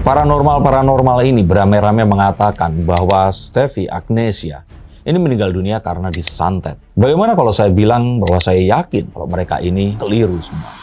Paranormal ini beramai-ramai mengatakan bahwa Steffi Agnesiya ini meninggal dunia karena disantet. Bagaimana kalau saya bilang bahwa saya yakin kalau mereka ini keliru semua?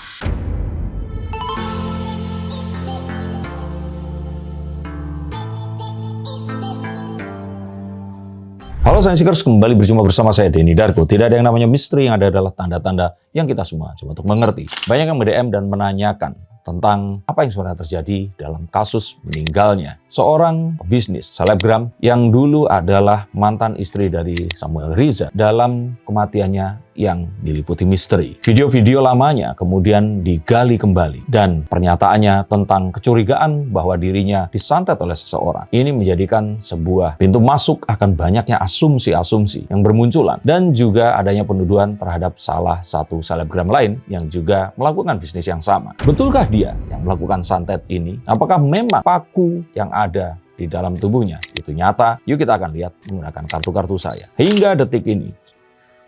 Halo Sainsikers, kembali berjumpa bersama saya Denny Darko. Tidak ada yang namanya misteri, yang ada adalah tanda-tanda yang kita semua coba untuk mengerti. Banyak yang DM dan menanyakan tentang apa yang sebenarnya terjadi dalam kasus meninggalnya seorang bisnis selebgram yang dulu adalah mantan istri dari Samuel Rizal dalam kematiannya yang diliputi misteri. Video-video lamanya kemudian digali kembali dan pernyataannya tentang kecurigaan bahwa dirinya disantet oleh seseorang. Ini menjadikan sebuah pintu masuk akan banyaknya asumsi-asumsi yang bermunculan dan juga adanya penuduhan terhadap salah satu selebgram lain yang juga melakukan bisnis yang sama. Betulkah dia yang melakukan santet ini? Apakah memang paku yang ada di dalam tubuhnya itu nyata? Yuk kita akan lihat menggunakan kartu-kartu saya. Hingga detik ini,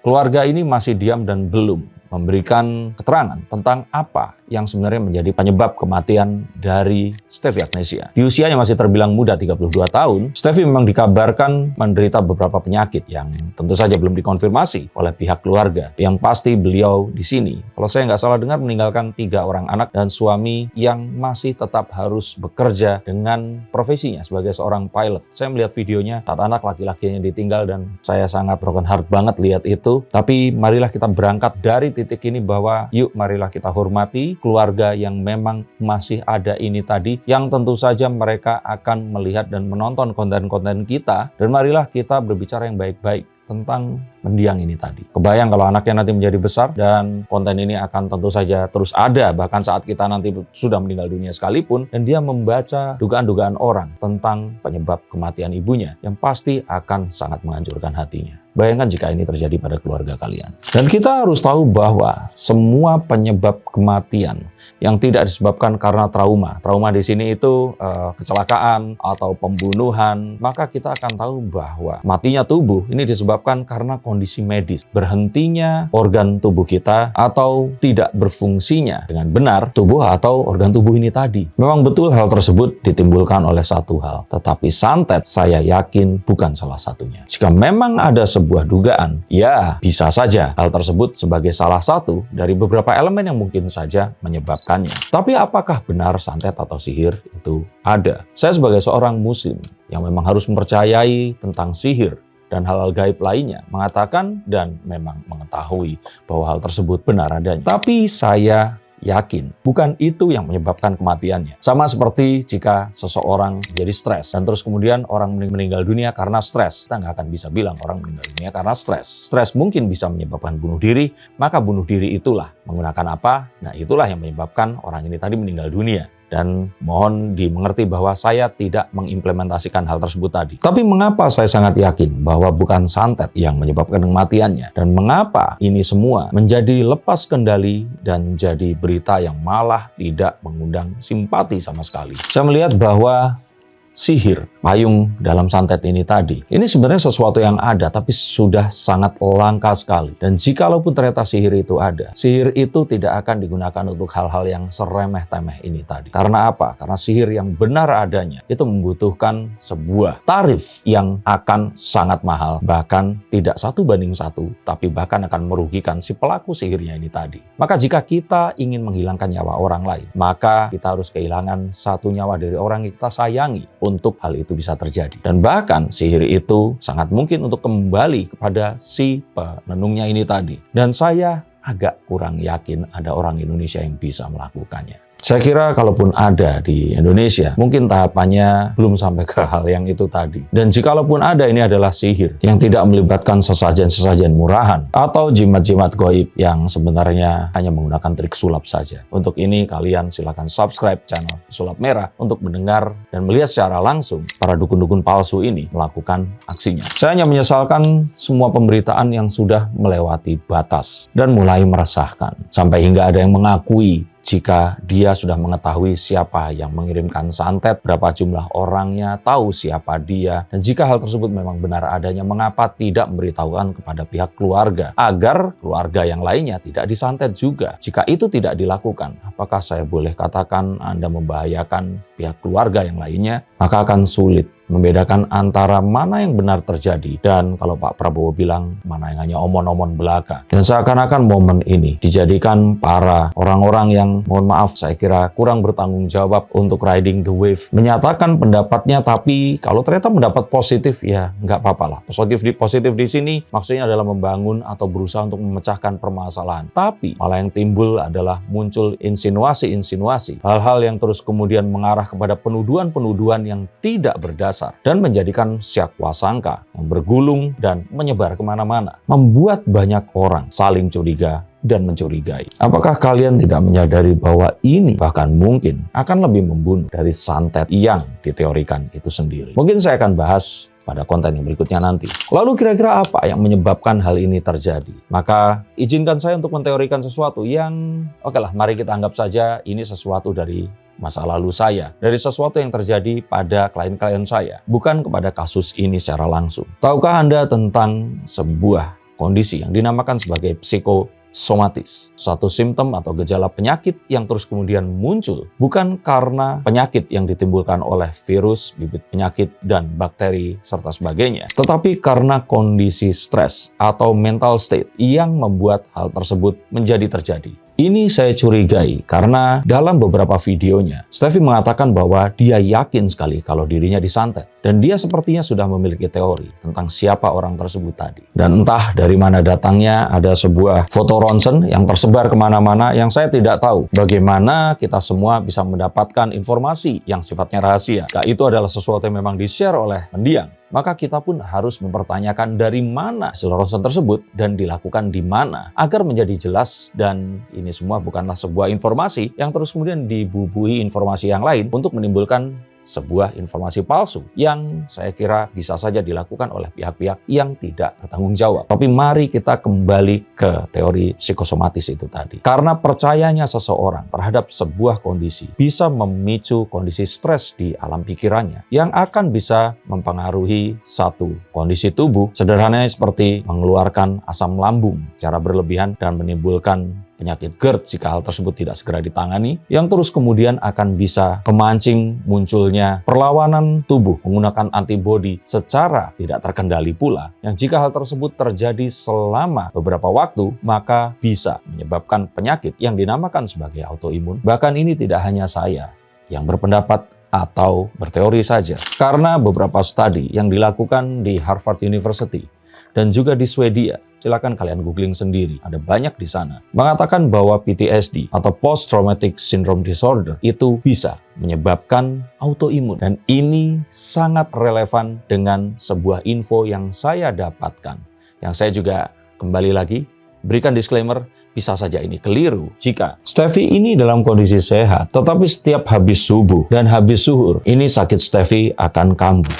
keluarga ini masih diam dan belum memberikan keterangan tentang apa yang sebenarnya menjadi penyebab kematian dari Steffi Agnesiya. Di usianya masih terbilang muda, 32 tahun, Steffi memang dikabarkan menderita beberapa penyakit yang tentu saja belum dikonfirmasi oleh pihak keluarga. Yang pasti beliau di sini, kalau saya nggak salah dengar, meninggalkan 3 orang anak dan suami yang masih tetap harus bekerja dengan profesinya sebagai seorang pilot. Saya melihat videonya saat anak laki-lakinya ditinggal dan saya sangat broken heart banget lihat itu. Tapi marilah kita berangkat dari titik ini bahwa yuk marilah kita hormati keluarga yang memang masih ada ini tadi, yang tentu saja mereka akan melihat dan menonton konten-konten kita, dan marilah kita berbicara yang baik-baik tentang mendiang ini tadi. Kebayang kalau anaknya nanti menjadi besar dan konten ini akan tentu saja terus ada bahkan saat kita nanti sudah meninggal dunia sekalipun, dan dia membaca dugaan-dugaan orang tentang penyebab kematian ibunya yang pasti akan sangat menghancurkan hatinya. Bayangkan jika ini terjadi pada keluarga kalian. Dan kita harus tahu bahwa semua penyebab kematian yang tidak disebabkan karena trauma di sini itu kecelakaan atau pembunuhan, maka kita akan tahu bahwa matinya tubuh ini disebabkan karena kondisi medis, berhentinya organ tubuh kita atau tidak berfungsinya dengan benar tubuh atau organ tubuh ini tadi. Memang betul hal tersebut ditimbulkan oleh satu hal, tetapi santet saya yakin bukan salah satunya. Jika memang ada sebuah dugaan, ya bisa saja hal tersebut sebagai salah satu dari beberapa elemen yang mungkin saja menyebabkannya. Tapi apakah benar santet atau sihir itu ada? Saya sebagai seorang muslim yang memang harus mempercayai tentang sihir dan hal-hal gaib lainnya mengatakan dan memang mengetahui bahwa hal tersebut benar adanya. Tapi saya yakin bukan itu yang menyebabkan kematiannya. Sama seperti jika seseorang jadi stres dan terus kemudian orang meninggal dunia karena stres. Kita nggak akan bisa bilang orang meninggal dunia karena stres. Stres mungkin bisa menyebabkan bunuh diri, maka bunuh diri itulah menggunakan apa? Nah, itulah yang menyebabkan orang ini tadi meninggal dunia. Dan mohon dimengerti bahwa saya tidak mengimplementasikan hal tersebut tadi. Tapi mengapa saya sangat yakin bahwa bukan santet yang menyebabkan kematiannya? Dan mengapa ini semua menjadi lepas kendali dan jadi berita yang malah tidak mengundang simpati sama sekali? Saya melihat bahwa sihir, payung dalam santet ini tadi, ini sebenarnya sesuatu yang ada tapi sudah sangat langka sekali. Dan jikalaupun ternyata sihir itu ada, sihir itu tidak akan digunakan untuk hal-hal yang seremeh-temeh ini tadi. Karena apa? Karena sihir yang benar adanya itu membutuhkan sebuah tarif yang akan sangat mahal, bahkan tidak 1:1, tapi bahkan akan merugikan si pelaku sihirnya ini tadi. Maka jika kita ingin menghilangkan nyawa orang lain, maka kita harus kehilangan 1 nyawa dari orang yang kita sayangi untuk hal itu bisa terjadi. Dan bahkan sihir itu sangat mungkin untuk kembali kepada si penenungnya ini tadi. Dan saya agak kurang yakin ada orang Indonesia yang bisa melakukannya. Saya kira kalaupun ada di Indonesia, mungkin tahapannya belum sampai ke hal yang itu tadi. Dan jikalaupun ada, ini adalah sihir yang tidak melibatkan sesajen-sesajen murahan atau jimat-jimat goib yang sebenarnya hanya menggunakan trik sulap saja. Untuk ini kalian silakan subscribe channel Sulap Merah untuk mendengar dan melihat secara langsung para dukun-dukun palsu ini melakukan aksinya. Saya hanya menyesalkan semua pemberitaan yang sudah melewati batas dan mulai meresahkan. Sampai hingga ada yang mengakui jika dia sudah mengetahui siapa yang mengirimkan santet, berapa jumlah orangnya, tahu siapa dia, dan jika hal tersebut memang benar adanya, mengapa tidak memberitahukan kepada pihak keluarga agar keluarga yang lainnya tidak disantet juga? Jika itu tidak dilakukan, apakah saya boleh katakan Anda membahayakan pihak keluarga yang lainnya? Maka akan sulit membedakan antara mana yang benar terjadi dan kalau Pak Prabowo bilang mana yang hanya omon-omon belaka. Dan seakan-akan momen ini dijadikan para orang-orang yang, mohon maaf, saya kira kurang bertanggung jawab untuk riding the wave, menyatakan pendapatnya, tapi kalau ternyata mendapat positif, ya nggak apa-apa lah. Positif di sini maksudnya adalah membangun atau berusaha untuk memecahkan permasalahan. Tapi malah yang timbul adalah muncul insinuasi-insinuasi, hal-hal yang terus kemudian mengarah kepada penuduhan-penuduhan yang tidak berdasar dan menjadikan syakwa sangka yang bergulung dan menyebar kemana-mana, membuat banyak orang saling curiga dan mencurigai. Apakah kalian tidak menyadari bahwa ini bahkan mungkin akan lebih membunuh dari santet yang diteorikan itu sendiri? Mungkin saya akan bahas pada konten yang berikutnya nanti. Lalu kira-kira apa yang menyebabkan hal ini terjadi? Maka izinkan saya untuk menteorikan sesuatu yang, oke lah, mari kita anggap saja ini sesuatu dari masa lalu saya, dari sesuatu yang terjadi pada klien-klien saya, bukan kepada kasus ini secara langsung. Tahukah Anda tentang sebuah kondisi yang dinamakan sebagai psikosomatis? Suatu simptom atau gejala penyakit yang terus kemudian muncul bukan karena penyakit yang ditimbulkan oleh virus, bibit penyakit, dan bakteri, serta sebagainya, tetapi karena kondisi stres atau mental state yang membuat hal tersebut menjadi terjadi. Ini saya curigai karena dalam beberapa videonya, Steffi mengatakan bahwa dia yakin sekali kalau dirinya disantet. Dan dia sepertinya sudah memiliki teori tentang siapa orang tersebut tadi. Dan entah dari mana datangnya, ada sebuah foto ronsen yang tersebar kemana-mana yang saya tidak tahu bagaimana kita semua bisa mendapatkan informasi yang sifatnya rahasia. Nah, itu adalah sesuatu yang memang di-share oleh mendiang. Maka kita pun harus mempertanyakan dari mana hasil ronsen tersebut dan dilakukan di mana agar menjadi jelas, dan ini semua bukanlah sebuah informasi yang terus kemudian dibubuhi informasi yang lain untuk menimbulkan sebuah informasi palsu yang saya kira bisa saja dilakukan oleh pihak-pihak yang tidak bertanggung jawab. Tapi mari kita kembali ke teori psikosomatis itu tadi. Karena percayanya seseorang terhadap sebuah kondisi bisa memicu kondisi stres di alam pikirannya yang akan bisa mempengaruhi satu kondisi tubuh, sederhananya seperti mengeluarkan asam lambung secara berlebihan dan menimbulkan penyakit GERD jika hal tersebut tidak segera ditangani, yang terus kemudian akan bisa memancing munculnya perlawanan tubuh menggunakan antibodi secara tidak terkendali pula, yang jika hal tersebut terjadi selama beberapa waktu, maka bisa menyebabkan penyakit yang dinamakan sebagai autoimun. Bahkan ini tidak hanya saya yang berpendapat atau berteori saja, karena beberapa studi yang dilakukan di Harvard University dan juga di Swedia, silakan kalian googling sendiri, ada banyak di sana, mengatakan bahwa PTSD atau Post Traumatic Syndrome Disorder itu bisa menyebabkan autoimun. Dan ini sangat relevan dengan sebuah info yang saya dapatkan, yang saya juga kembali lagi berikan disclaimer, bisa saja ini keliru jika Steffi ini dalam kondisi sehat, tetapi setiap habis subuh dan habis zuhur, ini sakit Steffi akan kambuh.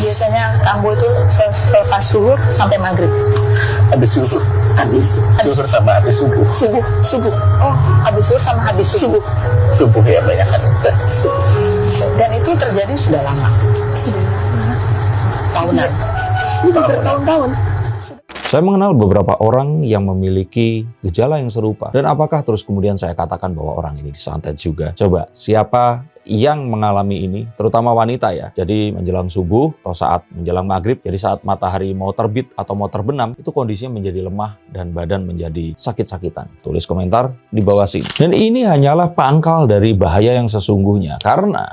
Biasanya kambuh itu selepas zuhur sampai maghrib. Habis zuhur? Habis zuhur sama habis subuh? Subuh. Oh, habis zuhur sama habis subuh. Subuh ya, banyak kan. Dan itu terjadi sudah lama. Tahunan. Sudah bertahun-tahun. Saya mengenal beberapa orang yang memiliki gejala yang serupa. Dan apakah terus kemudian saya katakan bahwa orang ini disantet juga? Coba, siapa yang mengalami ini? Terutama wanita ya. Jadi menjelang subuh atau saat menjelang maghrib, jadi saat matahari mau terbit atau mau terbenam, itu kondisinya menjadi lemah dan badan menjadi sakit-sakitan. Tulis komentar di bawah sini. Dan ini hanyalah pangkal dari bahaya yang sesungguhnya. Karena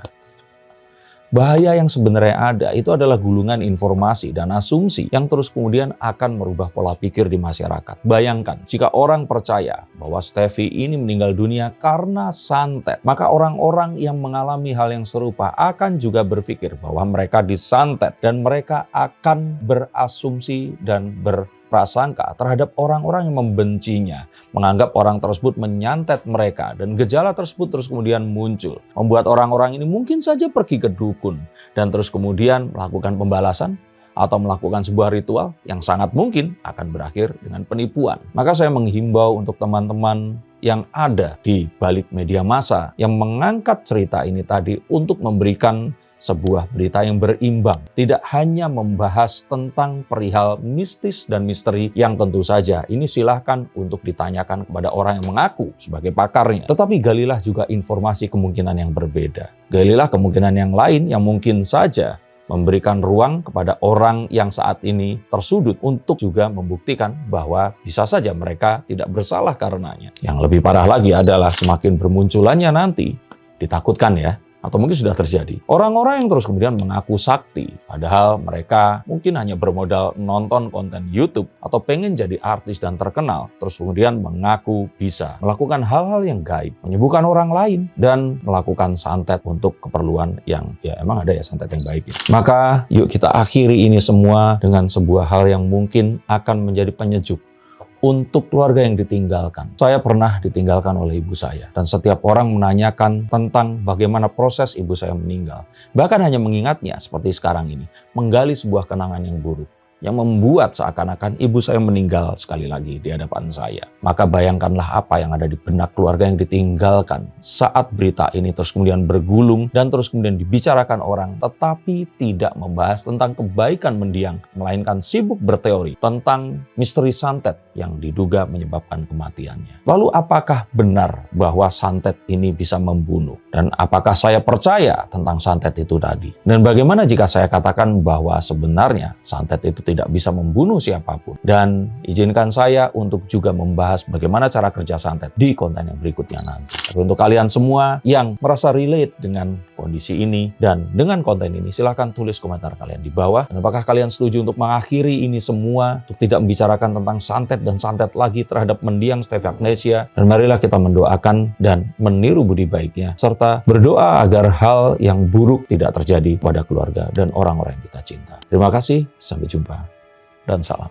bahaya yang sebenarnya ada itu adalah gulungan informasi dan asumsi yang terus kemudian akan merubah pola pikir di masyarakat. Bayangkan jika orang percaya bahwa Steffi ini meninggal dunia karena santet, maka orang-orang yang mengalami hal yang serupa akan juga berpikir bahwa mereka disantet dan mereka akan berasumsi dan berprasangka terhadap orang-orang yang membencinya, menganggap orang tersebut menyantet mereka, dan gejala tersebut terus kemudian muncul, membuat orang-orang ini mungkin saja pergi ke dukun dan terus kemudian melakukan pembalasan, atau melakukan sebuah ritual yang sangat mungkin akan berakhir dengan penipuan. Maka saya menghimbau untuk teman-teman yang ada di balik media massa yang mengangkat cerita ini tadi untuk memberikan sebuah berita yang berimbang. Tidak hanya membahas tentang perihal mistis dan misteri yang tentu saja ini silahkan untuk ditanyakan kepada orang yang mengaku sebagai pakarnya. Tetapi galilah juga informasi kemungkinan yang berbeda. Galilah kemungkinan yang lain yang mungkin saja memberikan ruang kepada orang yang saat ini tersudut untuk juga membuktikan bahwa bisa saja mereka tidak bersalah karenanya. Yang lebih parah lagi adalah semakin bermunculannya nanti, ditakutkan ya, atau mungkin sudah terjadi, orang-orang yang terus kemudian mengaku sakti, padahal mereka mungkin hanya bermodal nonton konten YouTube atau pengen jadi artis dan terkenal, terus kemudian mengaku bisa melakukan hal-hal yang gaib, menyembuhkan orang lain, dan melakukan santet untuk keperluan yang ya emang ada ya santet yang baik ya. Maka yuk kita akhiri ini semua dengan sebuah hal yang mungkin akan menjadi penyejuk untuk keluarga yang ditinggalkan. Saya pernah ditinggalkan oleh ibu saya, dan setiap orang menanyakan tentang bagaimana proses ibu saya meninggal. Bahkan hanya mengingatnya seperti sekarang ini, menggali sebuah kenangan yang buruk, yang membuat seakan-akan ibu saya meninggal sekali lagi di hadapan saya. Maka bayangkanlah apa yang ada di benak keluarga yang ditinggalkan saat berita ini terus kemudian bergulung dan terus kemudian dibicarakan orang, tetapi tidak membahas tentang kebaikan mendiang, melainkan sibuk berteori tentang misteri santet yang diduga menyebabkan kematiannya. Lalu apakah benar bahwa santet ini bisa membunuh? Dan apakah saya percaya tentang santet itu tadi? Dan bagaimana jika saya katakan bahwa sebenarnya santet itu tidak bisa membunuh siapapun? Dan izinkan saya untuk juga membahas bagaimana cara kerja santet di konten yang berikutnya nanti. Tapi untuk kalian semua yang merasa relate dengan kondisi ini dan dengan konten ini, silahkan tulis komentar kalian di bawah. Dan apakah kalian setuju untuk mengakhiri ini semua, untuk tidak membicarakan tentang santet dan santet lagi terhadap mendiang Stefi Agnesiya? Dan marilah kita mendoakan dan meniru budi baiknya, serta berdoa agar hal yang buruk tidak terjadi pada keluarga dan orang-orang yang kita cinta. Terima kasih, sampai jumpa, dan salam.